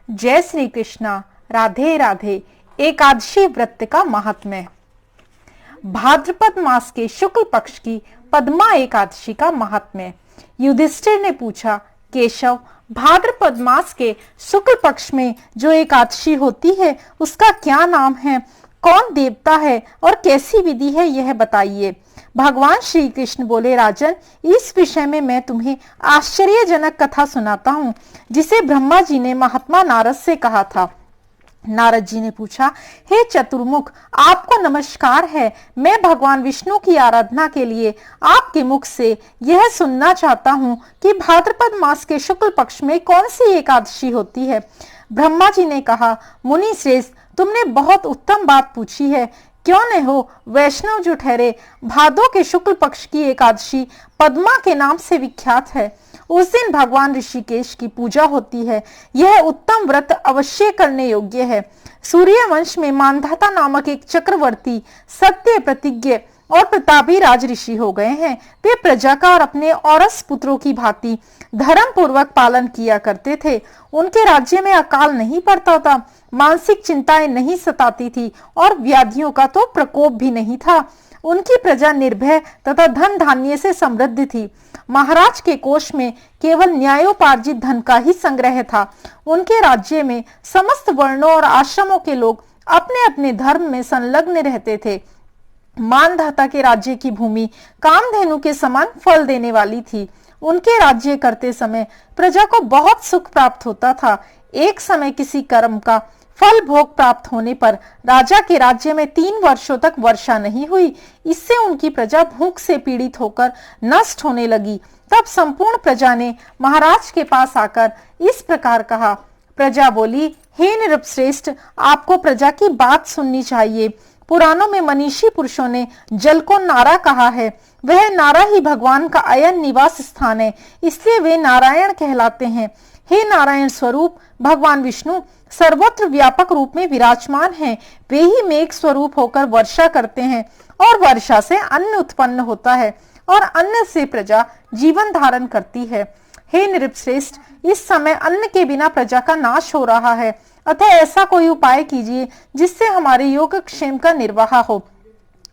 जय श्री कृष्णा। राधे राधे। एकादशी व्रत का महात्म्य। भाद्रपद मास के शुक्ल पक्ष की पद्मा एकादशी का महात्म्य। युधिष्ठिर ने पूछा, केशव, भाद्रपद मास के शुक्ल पक्ष में जो एकादशी होती है उसका क्या नाम है, कौन देवता है और कैसी विधि है, यह बताइए। भगवान श्री कृष्ण बोले, राजन, इस विषय में मैं तुम्हें आश्चर्यजनक कथा सुनाता हूँ जिसे ब्रह्मा जी ने महात्मा नारद से कहा था। नारद जी ने पूछा, हे चतुर्मुख, आपको नमस्कार है। मैं भगवान विष्णु की आराधना के लिए आपके मुख से यह सुनना चाहता हूँ कि भाद्रपद मास के शुक्ल पक्ष में कौन सी एकादशी होती है। ब्रह्मा जी ने कहा, मुनि श्रेष्ठ, तुमने बहुत उत्तम बात पूछी है। क्यों न हो, वैष्णव जो ठहरे, भादो के शुक्ल पक्ष की एकादशी पद्मा के नाम से विख्यात है। उस दिन भगवान ऋषिकेश की पूजा होती है। यह उत्तम व्रत अवश्य करने योग्य है। सूर्य वंश में मानधाता नामक एक चक्रवर्ती सत्य प्रतिज्ञ और प्रतापी राज ऋषि हो गए हैं। वे प्रजा का और अपने औरस पुत्रों की भांति धर्म पूर्वक पालन किया करते थे। उनके राज्य में अकाल नहीं पड़ता था, मानसिक चिंताएं नहीं सताती थी और व्याधियों का तो प्रकोप भी नहीं था। उनकी प्रजा निर्भय तथा धन धान्य से समृद्ध थी। महाराज के कोष में केवल न्यायोपार्जित धन का ही संग्रह था। उनके राज्य में समस्त वर्णों और आश्रमों के लोग अपने अपने धर्म में संलग्न रहते थे। मानधाता के राज्य की भूमि कामधेनु के समान फल देने वाली थी। उनके राज्य करते समय प्रजा को बहुत सुख प्राप्त होता था। एक समय किसी कर्म का फल भोग प्राप्त होने पर राजा के राज्य में 3 वर्षों तक वर्षा नहीं हुई। इससे उनकी प्रजा भूख से पीड़ित होकर नष्ट होने लगी। तब संपूर्ण प्रजा ने महाराज के पास आकर इस प्रकार कहा। प्रजा बोली, हे नृपश्रेष्ठ, आपको प्रजा की बात सुननी चाहिए। पुराणों में मनीषी पुरुषों ने जल को नारा कहा है। वह नारा ही भगवान का अयन निवास स्थान है, इसलिए वे नारायण कहलाते हैं। हे नारायण स्वरूप भगवान विष्णु सर्वत्र व्यापक रूप में विराजमान हैं। वे ही मेघ स्वरूप होकर वर्षा करते हैं और वर्षा से अन्न उत्पन्न होता है और अन्न से प्रजा जीवन धारण करती है। हे नृपश्रेष्ठ, इस समय अन्न के बिना प्रजा का नाश हो रहा है, अतः ऐसा कोई उपाय कीजिए जिससे हमारे योगक्षेम का निर्वाह हो।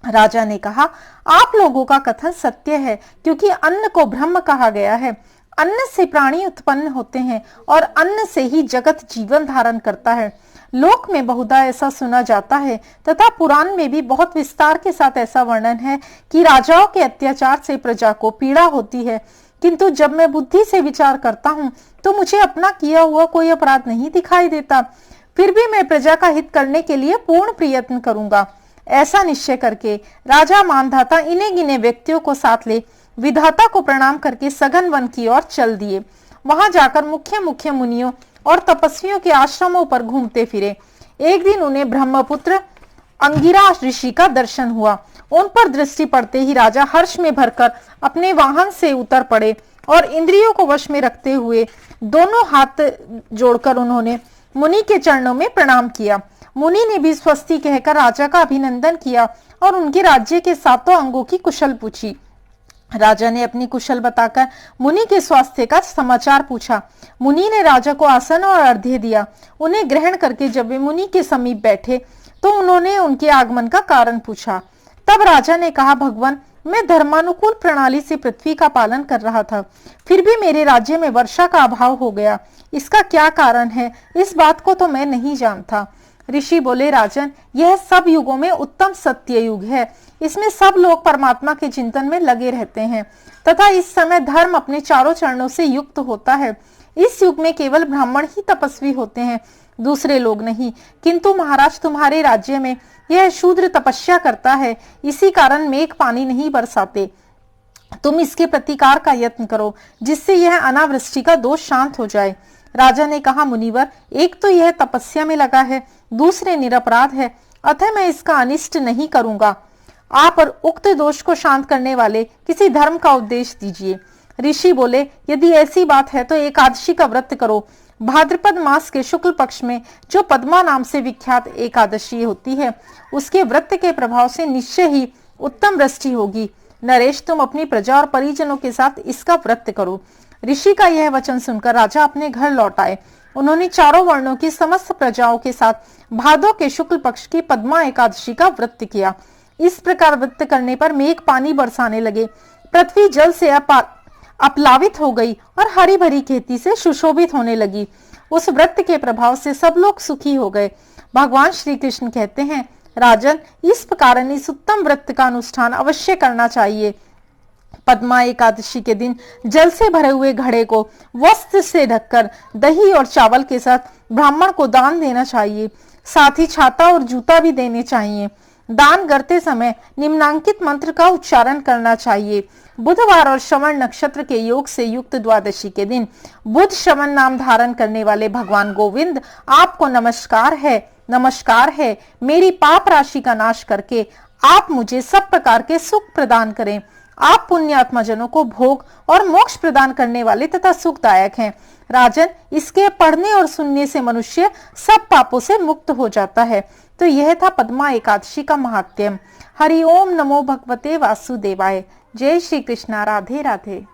राजा ने कहा, आप लोगों का कथन सत्य है, क्योंकि अन्न को ब्रह्म कहा गया है। अन्न से प्राणी उत्पन्न होते हैं और अन्न से ही जगत जीवन धारण करता है। लोक में बहुधा ऐसा सुना जाता है तथा पुराण में भी बहुत विस्तार के साथ ऐसा वर्णन है कि राजाओं के अत्याचार से प्रजा को पीड़ा होती है। किंतु जब मैं बुद्धि से विचार करता हूँ तो मुझे अपना किया हुआ कोई अपराध नहीं दिखाई देता। फिर भी मैं प्रजा का हित करने के लिए पूर्ण प्रयत्न करूंगा। ऐसा निश्चय करके राजा मानधाता इन्हें गिने व्यक्तियों को साथ ले विधाता को प्रणाम करके सघन वन की ओर चल दिए। वहां जाकर मुख्य मुख्य मुनियों और तपस्वियों के आश्रमों पर घूमते फिरे। एक दिन उन्हें ब्रह्मपुत्र अंगिरा ऋषि का दर्शन हुआ। उन पर दृष्टि पड़ते ही राजा हर्ष में भरकर अपने वाहन से उतर पड़े और इंद्रियों को वश में रखते हुए दोनों हाथ जोड़कर उन्होंने मुनि के चरणों में प्रणाम किया। मुनि ने भी स्वस्ति कहकर राजा का अभिनंदन किया और उनके राज्य के 7 अंगों की कुशल पूछी। राजा ने अपनी कुशल बताकर मुनि के स्वास्थ्य का समाचार पूछा। मुनि ने राजा को आसन और अर्घ्य दिया। उन्हें ग्रहण करके जब वे मुनि के समीप बैठे तो उन्होंने उनके आगमन का कारण पूछा। तब राजा ने कहा, भगवान, मैं धर्मानुकूल प्रणाली से पृथ्वी का पालन कर रहा था, फिर भी मेरे राज्य में वर्षा का अभाव हो गया। इसका क्या कारण है, इस बात को तो मैं नहीं जानता। ऋषि बोले, राजन, यह सब युगों में उत्तम सत्य युग है। इसमें सब लोग परमात्मा के चिंतन में लगे रहते हैं तथा इस समय धर्म अपने चारों चरणों से युक्त होता है। इस युग में केवल ब्राह्मण ही तपस्वी होते हैं, दूसरे लोग नहीं। किंतु महाराज, तुम्हारे राज्य में यह शूद्र तपस्या करता है, इसी कारण मेघ पानी नहीं बरसाते। तुम इसके प्रतिकार का यत्न करो जिससे यह अनावृष्टि का दोष शांत हो जाए। राजा ने कहा, मुनिवर, एक तो यह तपस्या में लगा है, दूसरे निरपराध है, अतः मैं इसका अनिष्ट नहीं करूंगा। आप और उक्त दोष को शांत करने वाले किसी धर्म का उपदेश दीजिए। ऋषि बोले, यदि ऐसी बात है तो एकादशी का व्रत करो। भाद्रपद मास के शुक्ल पक्ष में जो पद्मा नाम से विख्यात एकादशी होती है, उसके व्रत के प्रभाव से निश्चय ही उत्तम वृष्टि होगी। नरेश, तुम अपनी प्रजा और परिजनों के साथ इसका व्रत करो। ऋषि का यह वचन सुनकर राजा अपने घर लौट आए उन्होंने चारों वर्णों की समस्त प्रजाओं के साथ भादों के शुक्ल पक्ष की पद्मा एकादशी का व्रत किया। इस प्रकार व्रत करने पर मेघ पानी बरसाने लगे, पृथ्वी जल से अपलावित हो गई और हरी भरी खेती से सुशोभित होने लगी। उस व्रत के प्रभाव से सब लोग सुखी हो गए। भगवान श्री कृष्ण कहते हैं, राजन, इस कारण इस उत्तम व्रत का अनुष्ठान अवश्य करना चाहिए। पद्मा एकादशी के दिन जल से भरे हुए घड़े को वस्त्र से ढककर दही और चावल के साथ ब्राह्मण को दान देना चाहिए। साथ ही छाता और जूता भी देने चाहिए। दान करते समय निम्नांकित मंत्र का उच्चारण करना चाहिए। बुधवार और श्रवण नक्षत्र के योग से युक्त द्वादशी के दिन बुध श्रवण नाम धारण करने वाले भगवान गोविंद, आपको नमस्कार है। मेरी पाप राशि का नाश करके आप मुझे सब प्रकार के सुख प्रदान करें। आप पुण्यात्मा जनों को भोग और मोक्ष प्रदान करने वाले तथा सुखदायक हैं। राजन, इसके पढ़ने और सुनने से मनुष्य सब पापों से मुक्त हो जाता है। तो यह था पद्मा एकादशी का महात्म्य। हरि ओम नमो भगवते वासुदेवाय। जय श्री कृष्णा। राधे राधे।